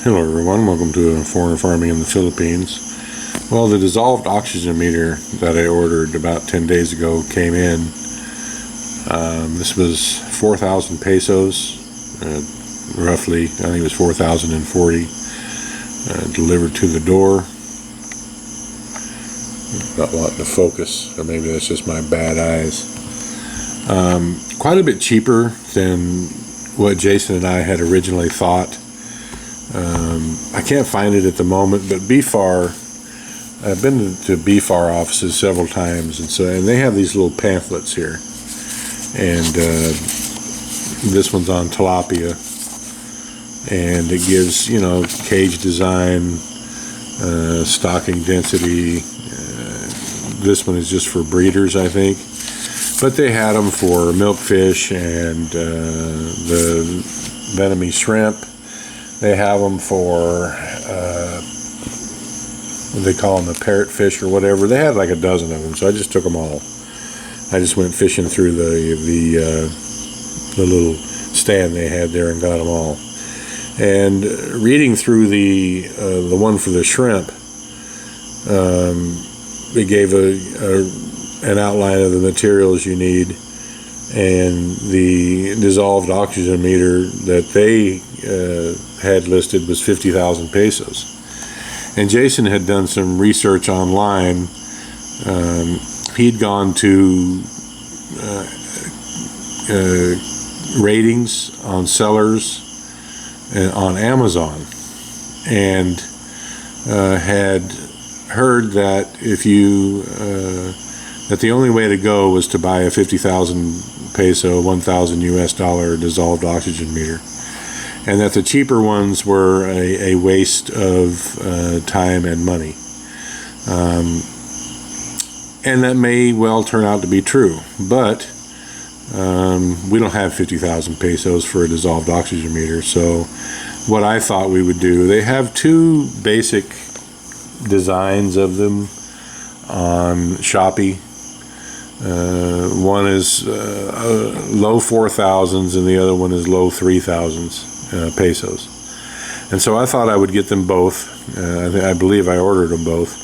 Hello everyone, welcome to Foreign Farming in the Philippines. Well, the dissolved oxygen meter that I ordered about 10 days ago came in. This was 4,000 pesos, roughly, I think it was 4,040, delivered to the door. Not wanting to focus, or maybe that's just my bad eyes. Quite a bit cheaper than what Jason and I had originally thought. I can't find it at the moment, but BFAR, I've been to BFAR offices several times, and they have these little pamphlets here, and this one's on tilapia, and it gives, cage design, stocking density. This one is just for breeders, I think, but they had them for milkfish and the Vietnamese shrimp. They have them for, what they call them, the parrotfish or whatever. They had like a dozen of them, so I just took them all. I just went fishing through the little stand they had there and got them all. And reading through the one for the shrimp, it gave an outline of the materials you need, and the dissolved oxygen meter that they had listed was 50,000 pesos. And Jason had done some research online. He'd gone to ratings on sellers on Amazon, and had heard that that the only way to go was to buy a 50,000 peso, 1,000 US dollar dissolved oxygen meter, and that the cheaper ones were a waste of time and money. And that may well turn out to be true, but we don't have 50,000 pesos for a dissolved oxygen meter. So what I thought we would do, they have two basic designs of them on Shopee. One is low 4,000s and the other one is low 3,000s pesos. And so I thought I would get them both. I believe I ordered them both,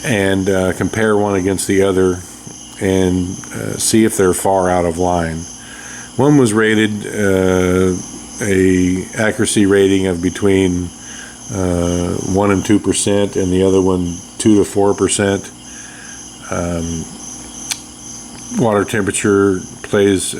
and compare one against the other and see if they're far out of line. One was rated a accuracy rating of between 1 and 2%, and the other one 2 to 4%. Water temperature plays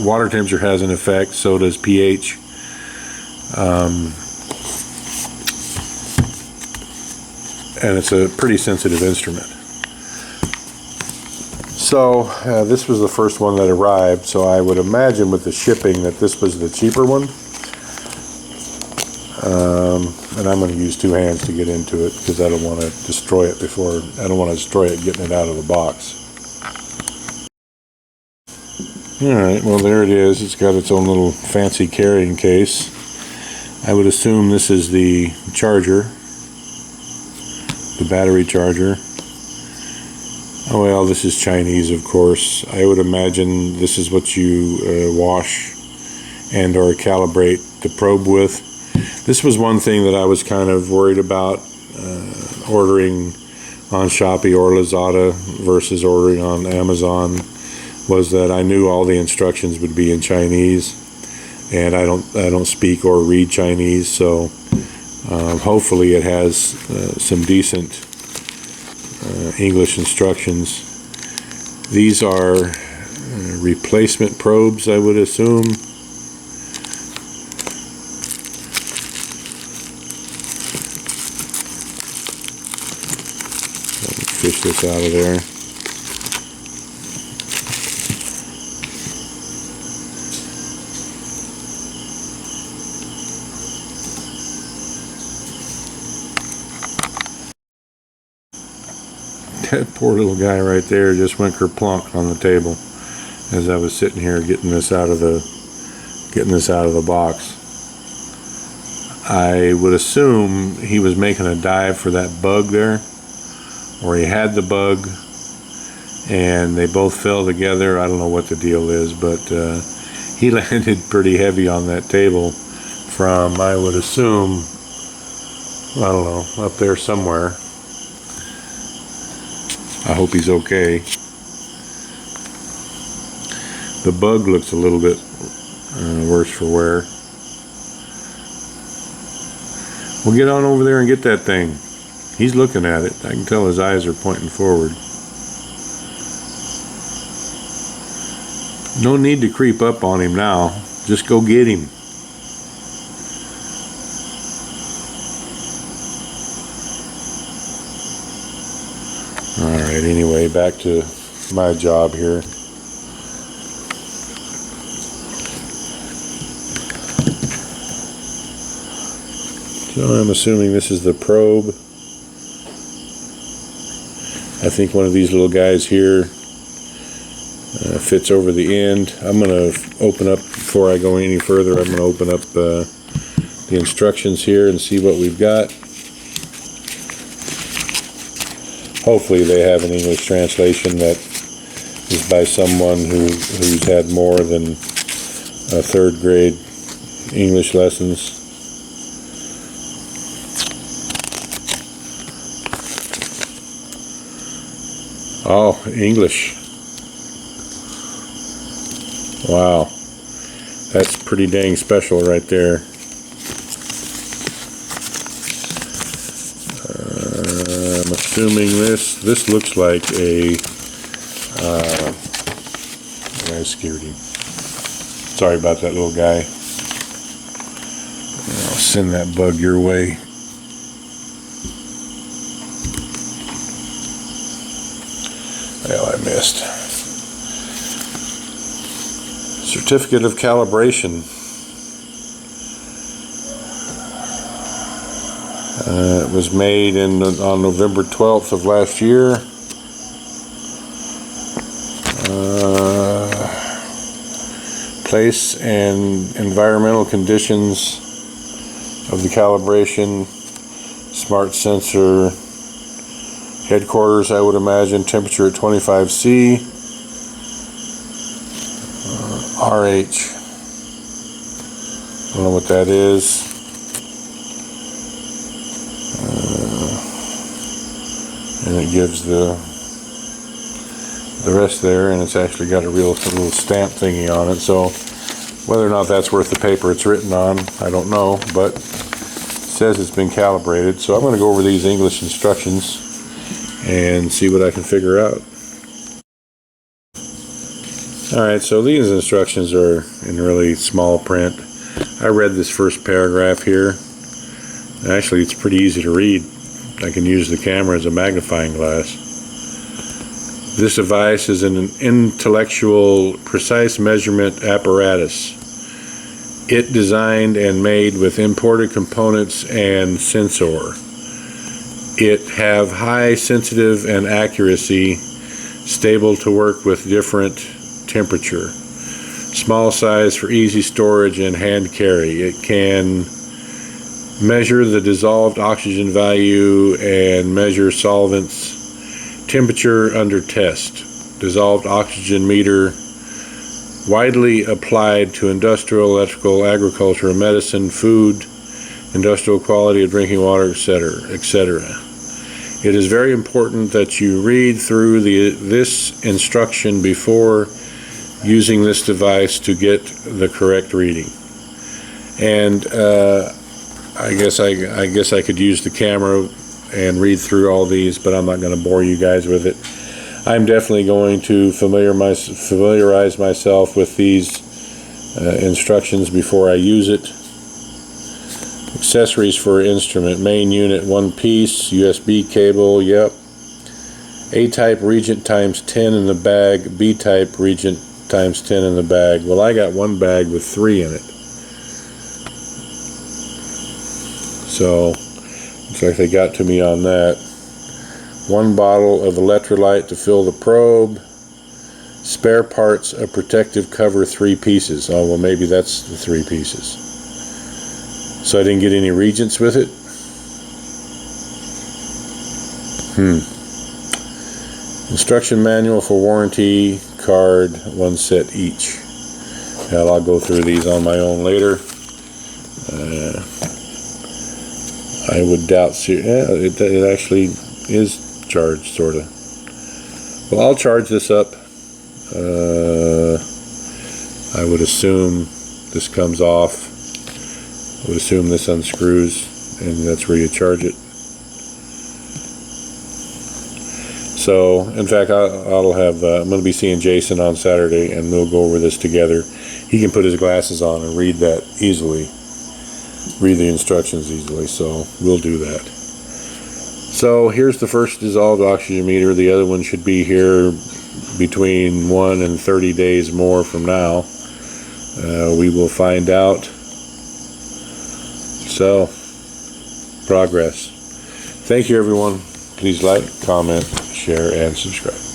water temperature has an effect, so does pH. And it's a pretty sensitive instrument. So this was the first one that arrived, so I would imagine with the shipping that this was the cheaper one. And I'm going to use two hands to get into it because I don't want to destroy it getting it out of the box. Alright, well there it is. It's got its own little fancy carrying case. I would assume this is the charger, the battery charger. Oh well, this is Chinese, of course. I would imagine this is what you wash and or calibrate the probe with. This was one thing that I was kind of worried about ordering on Shopee or Lazada versus ordering on Amazon, was that I knew all the instructions would be in Chinese, and I don't speak or read Chinese, so hopefully it has some decent English instructions. These are replacement probes, I would assume. Fish this out of there. That poor little guy right there just went kerplunk on the table as I was sitting here getting this out of the box. I would assume he was making a dive for that bug there, or he had the bug and they both fell together. I don't know what the deal is, but he landed pretty heavy on that table from, I would assume, I don't know, up there somewhere. I hope he's okay. The bug looks a little bit worse for wear. We'll get on over there and get that thing. He's looking at it. I can tell his eyes are pointing forward. No need to creep up on him now. Just go get him. Alright, anyway, back to my job here. So I'm assuming this is the probe. I think one of these little guys here fits over the end. I'm going to open up, before I go any further, I'm going to open up the instructions here and see what we've got. Hopefully they have an English translation that is by someone who's had more than third grade English lessons. Oh, English. Wow. That's pretty dang special right there. I'm assuming this looks like a I scared him. Sorry about that, little guy. I'll send that bug your way. Well, I missed. Certificate of calibration. It was made on November 12th of last year. Place and environmental conditions of the calibration. Smart sensor. Headquarters, I would imagine, temperature at 25°C. RH. I don't know what that is. And it gives the rest there, and it's actually got a little stamp thingy on it. So whether or not that's worth the paper it's written on, I don't know, but it says it's been calibrated. So I'm going to go over these English instructions and see what I can figure out. Alright, so these instructions are in really small print. I read this first paragraph here. Actually, it's pretty easy to read. I can use the camera as a magnifying glass. This device is an intellectual, precise measurement apparatus. It designed and made with imported components and sensor. It have high sensitive and accuracy, stable to work with different temperature. Small size for easy storage and hand carry. It can measure the dissolved oxygen value and measure solvents temperature under test. Dissolved oxygen meter, widely applied to industrial, electrical, agriculture, medicine, food, industrial quality of drinking water, etc., etc. It is very important that you read through this instruction before using this device to get the correct reading. And I guess I could use the camera and read through all these, but I'm not going to bore you guys with it. I'm definitely going to familiarize myself with these instructions before I use it. Accessories for instrument. Main unit, one piece. USB cable, yep. A-type reagent times 10 in the bag. B-type reagent times 10 in the bag. Well, I got one bag with 3 in it. So, looks like they got to me on that. One bottle of electrolyte to fill the probe. Spare parts, a protective cover, 3 pieces. Oh, well, maybe that's the 3 pieces. So I didn't get any reagents with it? Instruction manual for warranty card, 1 set each. Now I'll go through these on my own later. I would doubt. It actually is charged, sort of. Well, I'll charge this up. I would assume this comes off. I would assume this unscrews, and that's where you charge it. So, in fact, I'll have. I'm going to be seeing Jason on Saturday, and we'll go over this together. He can put his glasses on and read that easily. Read the instructions easily, so we'll do that. So here's the first dissolved oxygen meter. The other one should be here between 1 and 30 days more from now. We will find out. So, progress. Thank you, everyone. Please like, comment, share, and subscribe.